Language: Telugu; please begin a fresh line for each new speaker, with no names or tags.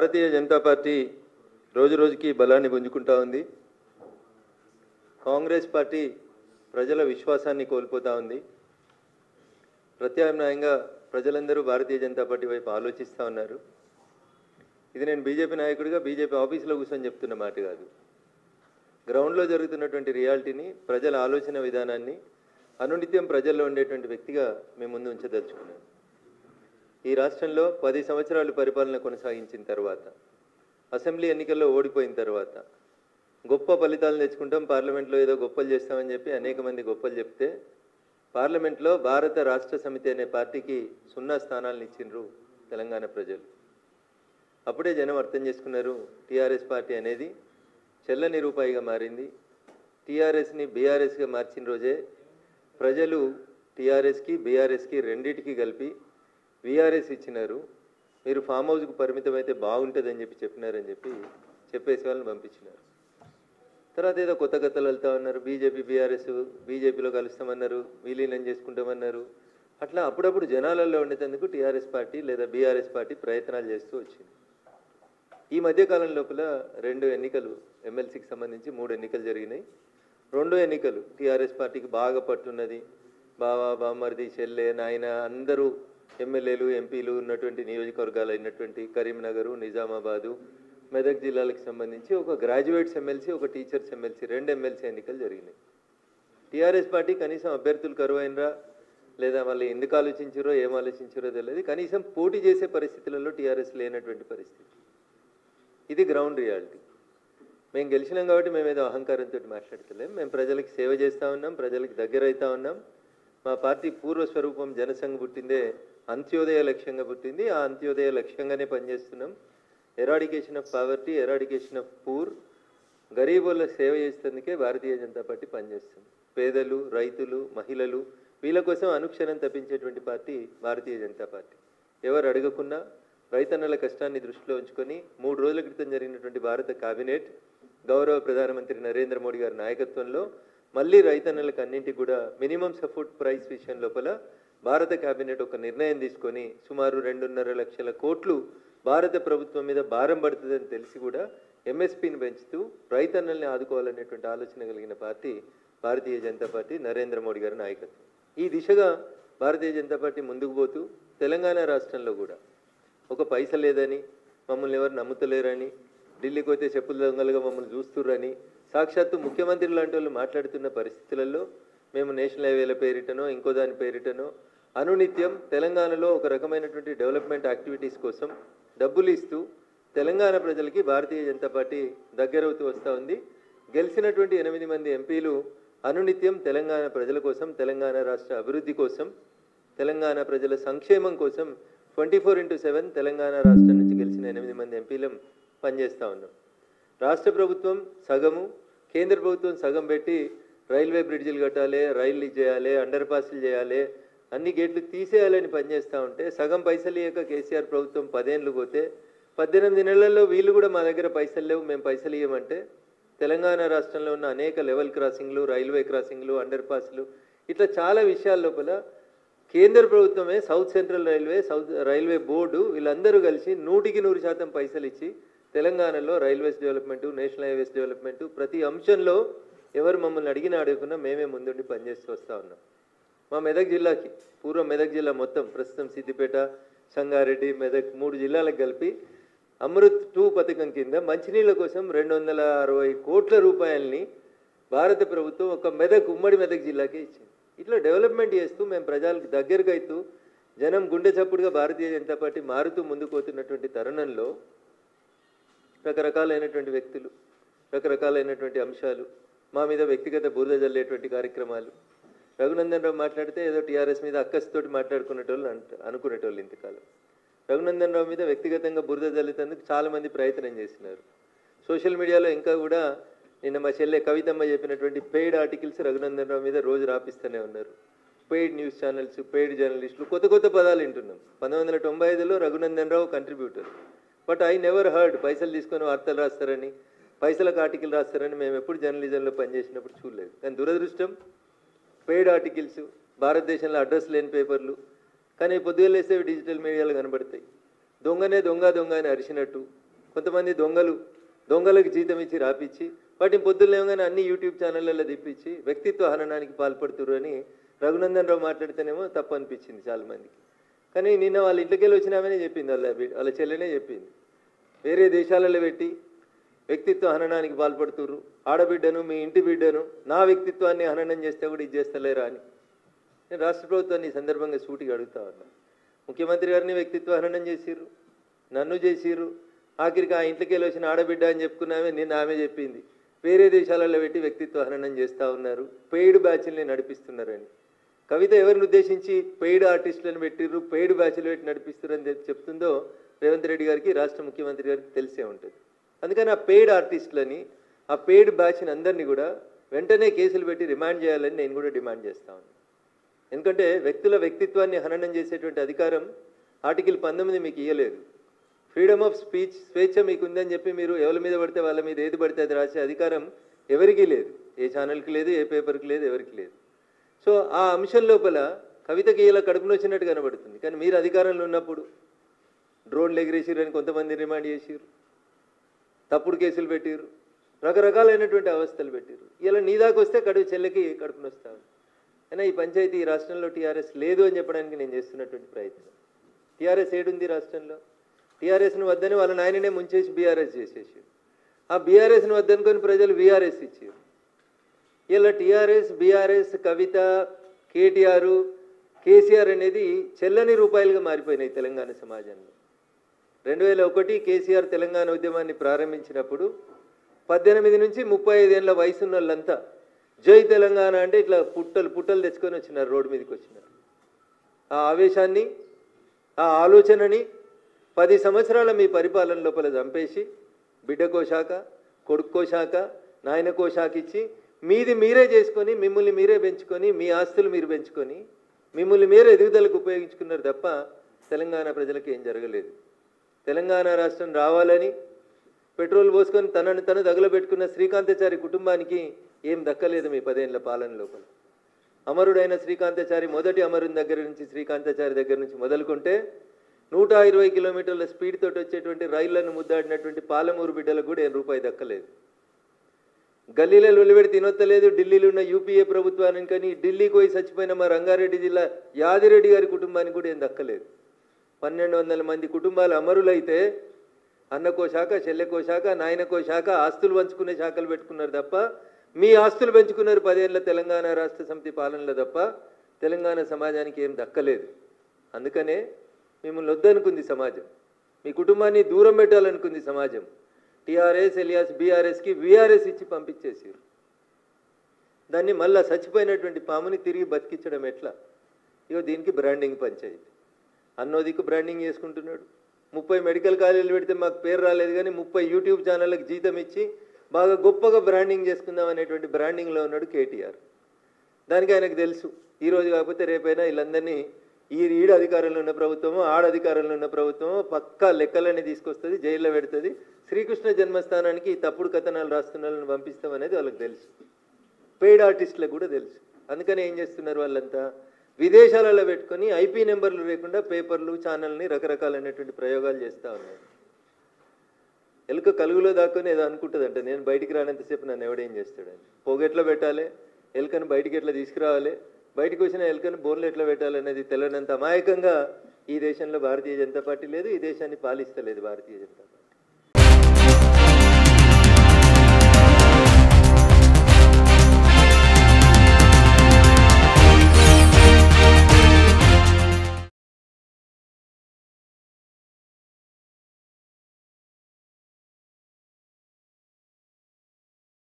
భారతీయ జనతా పార్టీ రోజు రోజుకి బలాన్ని పుంజుకుంటా ఉంది. కాంగ్రెస్ పార్టీ ప్రజల విశ్వాసాన్ని కోల్పోతా ఉంది. ప్రత్యామ్నాయంగా ప్రజలందరూ భారతీయ జనతా పార్టీ వైపు ఆలోచిస్తూ ఉన్నారు. ఇది నేను బీజేపీ నాయకుడిగా బీజేపీ ఆఫీసులో కూర్చొని చెప్తున్న మాట కాదు. గ్రౌండ్లో జరుగుతున్నటువంటి రియాలిటీని, ప్రజల ఆలోచన విధానాన్ని అనునిత్యం ప్రజల్లో ఉండేటువంటి వ్యక్తిగా మేము ముందు ఉంచదలుచుకున్నాం. ఈ రాష్ట్రంలో 10 సంవత్సరాలు పరిపాలన కొనసాగించిన తర్వాత, అసెంబ్లీ ఎన్నికల్లో ఓడిపోయిన తర్వాత గొప్ప ఫలితాలు తెచ్చుకుంటాం, పార్లమెంట్లో ఏదో గొప్పలు చేస్తామని చెప్పి అనేక మంది గొప్పలు చెప్తే పార్లమెంట్లో భారత రాష్ట్ర సమితి అనే పార్టీకి 0 స్థానాలను ఇచ్చిండ్రు తెలంగాణ ప్రజలు. అప్పుడే జనం అర్థం చేసుకున్నారు, టీఆర్ఎస్ పార్టీ అనేది చెల్లని రూపాయిగా మారింది. టీఆర్ఎస్ని బీఆర్ఎస్గా మార్చిన రోజే ప్రజలు టీఆర్ఎస్కి బీఆర్ఎస్కి రెండింటికి కలిపి వీఆర్ఎస్ ఇచ్చినారు. మీరు ఫామ్ హౌస్కు పరిమితమైతే బాగుంటుందని చెప్పి చెప్పినారని చెప్పి చెప్పేసి వాళ్ళని పంపించినారు. తర్వాత ఏదో కొత్త కథలు వెళ్తా ఉన్నారు. బీజేపీ బీఆర్ఎస్ బీజేపీలో కలుస్తామన్నారు, విలీనం చేసుకుంటామన్నారు. అట్లా అప్పుడప్పుడు జనాలలో ఉండేందుకు టీఆర్ఎస్ పార్టీ లేదా బీఆర్ఎస్ పార్టీ ప్రయత్నాలు చేస్తూ వచ్చింది. ఈ మధ్యకాలం లోపల 2 ఎన్నికలు, ఎమ్మెల్సీకి సంబంధించి 3 ఎన్నికలు జరిగినాయి. 2 ఎన్నికలు టీఆర్ఎస్ పార్టీకి బాగా పట్టున్నది. బావా, బామ్మర్ది, చెల్లె, నాయన అందరూ ఎమ్మెల్యేలు ఎంపీలు ఉన్నటువంటి నియోజకవర్గాలు అయినటువంటి కరీంనగరు, నిజామాబాదు, మెదక్ జిల్లాలకు సంబంధించి ఒక గ్రాడ్యుయేట్స్ ఎమ్మెల్సీ, ఒక టీచర్స్ ఎమ్మెల్సీ, 2 ఎమ్మెల్సీ ఎన్నికలు జరిగినాయి. టీఆర్ఎస్ పార్టీ కనీసం అభ్యర్థులు కరువైనరా లేదా వాళ్ళు ఎందుకు ఆలోచించారో ఏం ఆలోచించారో తెలియదు. కనీసం పోటీ చేసే పరిస్థితులలో టీఆర్ఎస్ లేనటువంటి పరిస్థితి. ఇది గ్రౌండ్ రియాలిటీ. మేము గెలిచినాం కాబట్టి మేము ఏదో అహంకారంతో మాట్లాడతలేం. మేము ప్రజలకు సేవ చేస్తూ ఉన్నాం, ప్రజలకు దగ్గర అవుతా ఉన్నాం. మా పార్టీ పూర్వస్వరూపం జనసంఘ పుట్టిందే అంత్యోదయ లక్ష్యంగా పుట్టింది. ఆ అంత్యోదయ లక్ష్యంగానే పనిచేస్తున్నాం. Eradication of poverty, eradication of poor, గరీబుల సేవ చేసేందుకే భారతీయ జనతా పార్టీ పనిచేస్తుంది. పేదలు, రైతులు, మహిళలు వీళ్ళ కోసం అనుక్షణం తప్పించేటువంటి పార్టీ భారతీయ జనతా పార్టీ. ఎవరు అడగకున్నా రైతన్నల కష్టాన్ని దృష్టిలో ఉంచుకొని 3 రోజుల క్రితం జరిగినటువంటి భారత కేబినెట్ గౌరవ ప్రధానమంత్రి నరేంద్ర మోడీ గారి నాయకత్వంలో మళ్ళీ రైతన్నలకు అన్నింటికి కూడా మినిమం సపోర్ట్ ప్రైస్ విషయం లోపల భారత కేబినెట్ ఒక నిర్ణయం తీసుకొని సుమారు 2.5 లక్షల కోట్లు భారత ప్రభుత్వం మీద భారం పడుతుందని తెలిసి కూడా ఎంఎస్పీని పెంచుతూ రైతన్నల్ని ఆదుకోవాలనేటువంటి ఆలోచన కలిగిన పార్టీ భారతీయ జనతా పార్టీ, నరేంద్ర మోడీ గారి నాయకత్వం. ఈ దిశగా భారతీయ జనతా పార్టీ ముందుకు పోతూ తెలంగాణ రాష్ట్రంలో కూడా ఒక పైస లేదని, మమ్మల్ని ఎవరు నమ్ముతలేరని, ఢిల్లీకి పోతే చెప్పుల దొంగలుగా మమ్మల్ని చూస్తుర్రని సాక్షాత్తు ముఖ్యమంత్రి లాంటి వాళ్ళు మాట్లాడుతున్న పరిస్థితులలో మేము నేషనల్ హైవేల పేరిటనో ఇంకో దాని పేరిటనో అనునిత్యం తెలంగాణలో ఒక రకమైనటువంటి డెవలప్మెంట్ యాక్టివిటీస్ కోసం డబ్బులు ఇస్తూ తెలంగాణ ప్రజలకి భారతీయ జనతా పార్టీ దగ్గరవుతూ వస్తూ ఉంది. గెలిచినటువంటి 8 మంది ఎంపీలు అనునిత్యం తెలంగాణ ప్రజల కోసం, తెలంగాణ రాష్ట్ర అభివృద్ధి కోసం, తెలంగాణ ప్రజల సంక్షేమం కోసం 24/7 తెలంగాణ రాష్ట్రం నుంచి గెలిచిన 8 మంది ఎంపీలం పనిచేస్తూ ఉన్నాం. రాష్ట్ర ప్రభుత్వం సగము, కేంద్ర ప్రభుత్వం సగం పెట్టి రైల్వే బ్రిడ్జిలు కట్టాలి, రైళ్ళు చేయాలి, అండర్ పాస్లు చేయాలి, అన్ని గేట్లు తీసేయాలని పనిచేస్తూ ఉంటే సగం పైసలు ఇయ్యక కేసీఆర్ ప్రభుత్వం 10 ఏళ్ళు పోతే 18 నెలల్లో వీళ్ళు కూడా మా దగ్గర పైసలు లేవు, మేము పైసలు ఇవ్వమంటే తెలంగాణ రాష్ట్రంలో ఉన్న అనేక లెవెల్ క్రాసింగ్లు, రైల్వే క్రాసింగ్లు, అండర్ పాస్లు ఇట్లా చాలా విషయాల లోపల కేంద్ర ప్రభుత్వమే, south central railway, railway board వీళ్ళందరూ కలిసి 100% పైసలు ఇచ్చి తెలంగాణలో railways development, national highways development ప్రతి అంశంలో ఎవరు మమ్మల్ని అడిగినా అడగకుండా మేమే ముందుండి పనిచేస్తూ వస్తూ ఉన్నాం. మా మెదక్ జిల్లాకి, పూర్వం మెదక్ జిల్లా మొత్తం, ప్రస్తుతం సిద్దిపేట, సంగారెడ్డి, మెదక్ 3 జిల్లాలకు కలిపి అమృత్ 2 పథకం కింద మంచినీళ్ళ కోసం 260 కోట్ల రూపాయలని భారత ప్రభుత్వం ఒక మెదక్, ఉమ్మడి మెదక్ జిల్లాకే ఇచ్చింది. ఇట్లా డెవలప్మెంట్ చేస్తూ మేము ప్రజలకు దగ్గరకు అవుతూ జనం గుండె చప్పుడుగా భారతీయ జనతా పార్టీ మారుతూ ముందుకు పోతున్నటువంటి తరుణంలో రకరకాలైనటువంటి వ్యక్తులు, రకరకాలైనటువంటి అంశాలు, మా మీద వ్యక్తిగత బురద జల్లేటువంటి కార్యక్రమాలు. రఘునందన్ రావు మాట్లాడితే ఏదో టీఆర్ఎస్ మీద అక్కస్తోటి మాట్లాడుకునేటోళ్ళు అనుకునేటోళ్ళు. ఇంతకాలం రఘునందన్ రావు మీద వ్యక్తిగతంగా బురద జల్లేందుకు చాలామంది ప్రయత్నం చేసినారు. సోషల్ మీడియాలో ఇంకా కూడా నిన్న మా చెల్లె కవితమ్మ చెప్పినటువంటి పెయిడ్ ఆర్టికల్స్ రఘునందన్ రావు మీద రోజు రాపిస్తూనే ఉన్నారు. పెయిడ్ న్యూస్ ఛానల్స్, పెయిడ్ జర్నలిస్టులు, కొత్త పదాలు వింటున్నాం. 1995లో Raghunandan Rao contributor, but I never heard పైసలు తీసుకొని వార్తలు రాస్తారని, పైసలకు ఆర్టికల్ రాస్తారని మేము ఎప్పుడు జర్నలిజంలో పనిచేసినప్పుడు చూడలేదు. కానీ దురదృష్టం పెయిడ్ ఆర్టికల్స్, భారతదేశంలో అడ్రస్ లేని పేపర్లు, కానీ పొద్దుగలేస్తే డిజిటల్ మీడియాలో కనబడతాయి. దొంగనే దొంగ అని అరిచినట్టు, కొంతమంది దొంగలకు జీతం ఇచ్చి రాపిచ్చి వాటిని పొద్దున్నేమగానే అన్ని యూట్యూబ్ ఛానళ్ళల్లో తిప్పించి వ్యక్తిత్వ హననానికి పాల్పడుతున్నారు అని రఘునందన్ రావు మాట్లాడితేనేమో తప్పు అనిపించింది చాలామందికి. కానీ నిన్న వాళ్ళ ఇంట్లోకెళ్ళి వచ్చినామనే చెప్పింది, వాళ్ళ చెల్లెనే చెప్పింది. వేరే దేశాలలో పెట్టి వ్యక్తిత్వ హననానికి పాల్పడుతుర్రు, ఆడబిడ్డను మీ ఇంటి బిడ్డను నా వ్యక్తిత్వాన్ని హననం చేస్తే కూడా ఇది చేస్తలేరా అని నేను రాష్ట్ర ప్రభుత్వాన్ని ఈ సందర్భంగా సూటిగా అడుగుతా ఉన్నా. ముఖ్యమంత్రి గారిని వ్యక్తిత్వ హననం చేసిర్రు, నన్ను చేసిర్రు, ఆఖరికి ఆ ఇంట్లోకెళ్ళి వచ్చిన ఆడబిడ్డ అని చెప్పుకున్నామే నిన్న ఆమె చెప్పింది వేరే దేశాలలో పెట్టి వ్యక్తిత్వ హననం చేస్తూ ఉన్నారు, పెయిడ్ బ్యాచ్ల్ని నడిపిస్తున్నారని. కవిత ఎవరిని ఉద్దేశించి పెయిడ్ ఆర్టిస్టులను పెట్టిర్రు, పెయిడ్ బ్యాచ్లు పెట్టి నడిపిస్తున్నారని చెప్తుందో రేవంత్ రెడ్డి గారికి రాష్ట్ర ముఖ్యమంత్రి గారికి తెలిసే ఉంటుంది. అందుకని ఆ పెయిడ్ ఆర్టిస్టులని ఆ పెయిడ్ బ్యాచ్ని అందరినీ కూడా వెంటనే కేసులు పెట్టి రిమాండ్ చేయాలని నేను కూడా డిమాండ్ చేస్తా ఉన్నాను. ఎందుకంటే వ్యక్తుల వ్యక్తిత్వాన్ని హననం చేసేటువంటి అధికారం ఆర్టికల్ 19 మీకు ఇవ్వలేదు. ఫ్రీడమ్ ఆఫ్ స్పీచ్, స్వేచ్ఛ మీకు ఉందని చెప్పి మీరు ఎవరి మీద పడితే వాళ్ళ మీద ఏది పడితే అది రాసే అధికారం ఎవరికీ లేదు, ఏ ఛానల్కి లేదు, ఏ పేపర్కి లేదు, ఎవరికి లేదు. సో ఆ అంశం లోపల కవితకి ఇలా కడుపున వచ్చినట్టు కనబడుతుంది. కానీ మీరు అధికారంలో ఉన్నప్పుడు డ్రోన్లు ఎగిరేసిరని కొంతమంది రిమాండ్ చేసిర్రు, తప్పుడు కేసులు పెట్టిర్రు, రకరకాలైనటువంటి అవస్థలు పెట్టిర్రు. ఇలా నీ దాకా వస్తే చెల్లెకి కడుపున వస్తాను. అయినా ఈ పంచాయతీ ఈ రాష్ట్రంలో టీఆర్ఎస్ లేదు అని చెప్పడానికి నేను చేస్తున్నటువంటి ప్రయత్నం. టీఆర్ఎస్ ఏడుంది రాష్ట్రంలో? టీఆర్ఎస్ను వద్దని వాళ్ళ నాయననే ముంచేసి బీఆర్ఎస్ చేసేసి ఆ బీఆర్ఎస్ను వద్దనుకొని ప్రజలు బీఆర్ఎస్ ఇచ్చారు. ఇలా టీఆర్ఎస్, బీఆర్ఎస్, కవిత, కేటీఆర్, కేసీఆర్ అనేది చెల్లని రూపాయలుగా మారిపోయినాయి తెలంగాణ సమాజంలో. 2001 కేసీఆర్ తెలంగాణ ఉద్యమాన్ని ప్రారంభించినప్పుడు 18 నుంచి 35 ఏళ్ళ వయసున్న వాళ్ళంతా జై తెలంగాణ అంటే ఇట్లా పుట్టలు తెచ్చుకొని వచ్చినారు, రోడ్డు మీదకి వచ్చినారు. ఆ ఆవేశాన్ని, ఆ ఆలోచనని 10 సంవత్సరాల మీ పరిపాలన లోపల చంపేసి బిడ్డకో శాఖ, కొడుక్కో శాఖ, నాయనకో శాఖ ఇచ్చి మీది మీరే చేసుకొని మిమ్మల్ని మీరే పెంచుకొని మీ ఆస్తులు మీరు పెంచుకొని మిమ్మల్ని మీరే ఎదుగుదలకు ఉపయోగించుకున్నారు తప్ప తెలంగాణ ప్రజలకు ఏం జరగలేదు. తెలంగాణ రాష్ట్రం రావాలని పెట్రోల్ పోసుకొని తనను తగలబెట్టుకున్న శ్రీకాంతాచారి కుటుంబానికి ఏం దక్కలేదు మీ 10 ఏళ్ల పాలన లోపల. అమరుడైన శ్రీకాంతాచారి మొదటి అమరుని దగ్గర నుంచి, శ్రీకాంతాచారి దగ్గర నుంచి మొదలుకుంటే 120 కిలోమీటర్ల స్పీడ్ తోటి వచ్చేటువంటి రైళ్లను ముద్దాడినటువంటి పాలమూరు బిడ్డలకు కూడా రూపాయి దక్కలేదు. గల్లీలలో వెలువడి తినొత్తలేదు. ఢిల్లీలో ఉన్న యూపీఏ ప్రభుత్వానికి కానీ ఢిల్లీకి పోయి చచ్చిపోయిన మా రంగారెడ్డి జిల్లా యాదిరెడ్డి గారి కుటుంబానికి కూడా ఏం దక్కలేదు. 1200 మంది కుటుంబాలు అమరులైతే అన్నకో శాఖ, చెల్లెకో శాఖ, నాయనకో శాఖ, ఆస్తులు పంచుకునే శాఖలు పెట్టుకున్నారు తప్ప మీ ఆస్తులు పెంచుకున్నారు 10 ఏళ్ల తెలంగాణ రాష్ట్ర సమితి పాలనలో తప్ప తెలంగాణ సమాజానికి ఏం దక్కలేదు. అందుకనే మిమ్మల్ని వద్దనుకుంది సమాజం, మీ కుటుంబాన్ని దూరం పెట్టాలనుకుంది సమాజం. టీఆర్ఎస్ ఎలియాస్ బీఆర్ఎస్కి వీఆర్ఎస్ ఇచ్చి పంపించేసారు. దాన్ని మళ్ళా చచ్చిపోయినటువంటి పాముని తిరిగి బతికించడం ఎట్లా? ఇగో దీనికి బ్రాండింగ్ పంచాయతీ. అన్నోదికు బ్రాండింగ్ చేసుకుంటున్నాడు. 30 మెడికల్ కాలేజీలు పెడితే మాకు పేరు రాలేదు కానీ 30 యూట్యూబ్ ఛానళ్ళకి జీతం ఇచ్చి బాగా గొప్పగా బ్రాండింగ్ చేసుకుందాం అనేటువంటి బ్రాండింగ్లో ఉన్నాడు కేటీఆర్. దానికి ఆయనకు తెలుసు ఈరోజు కాకపోతే రేపైనా వీళ్ళందరినీ ఈడ అధికారంలో ఉన్న ప్రభుత్వమో ఆడ అధికారంలో ఉన్న ప్రభుత్వమో పక్కా లెక్కలన్నీ తీసుకొస్తుంది, జైల్లో పెడుతుంది. శ్రీకృష్ణ జన్మస్థానానికి తప్పుడు కథనాలు రాస్తున్న వాళ్ళని పంపిస్తాం అనేది వాళ్ళకి తెలుసు. పెయిడ్ ఆర్టిస్టులకు కూడా తెలుసు. అందుకని ఏం చేస్తున్నారు వాళ్ళంతా? విదేశాలలో పెట్టుకొని ఐపీ నెంబర్లు లేకుండా పేపర్లు, ఛానల్ని రకరకాలైనటువంటి ప్రయోగాలు చేస్తూ ఉన్నారు. ఎలుక కలుగులో దాక్కొని ఏదో అనుకుంటుందంట, నేను బయటికి రానంతసేపు నన్ను ఎవడేం చేస్తాడని. పొగెట్లా పెట్టాలి, ఎలుకను బయటికి ఎట్లా తీసుకురావాలి, బయటకు వచ్చిన ఎలుకను బోర్లు ఎట్లా పెట్టాలనేది తెలియనంత అమాయకంగా ఈ దేశంలో భారతీయ జనతా పార్టీ లేదు, ఈ దేశాన్ని పాలిస్తలేదు భారతీయ జనతా పార్టీ.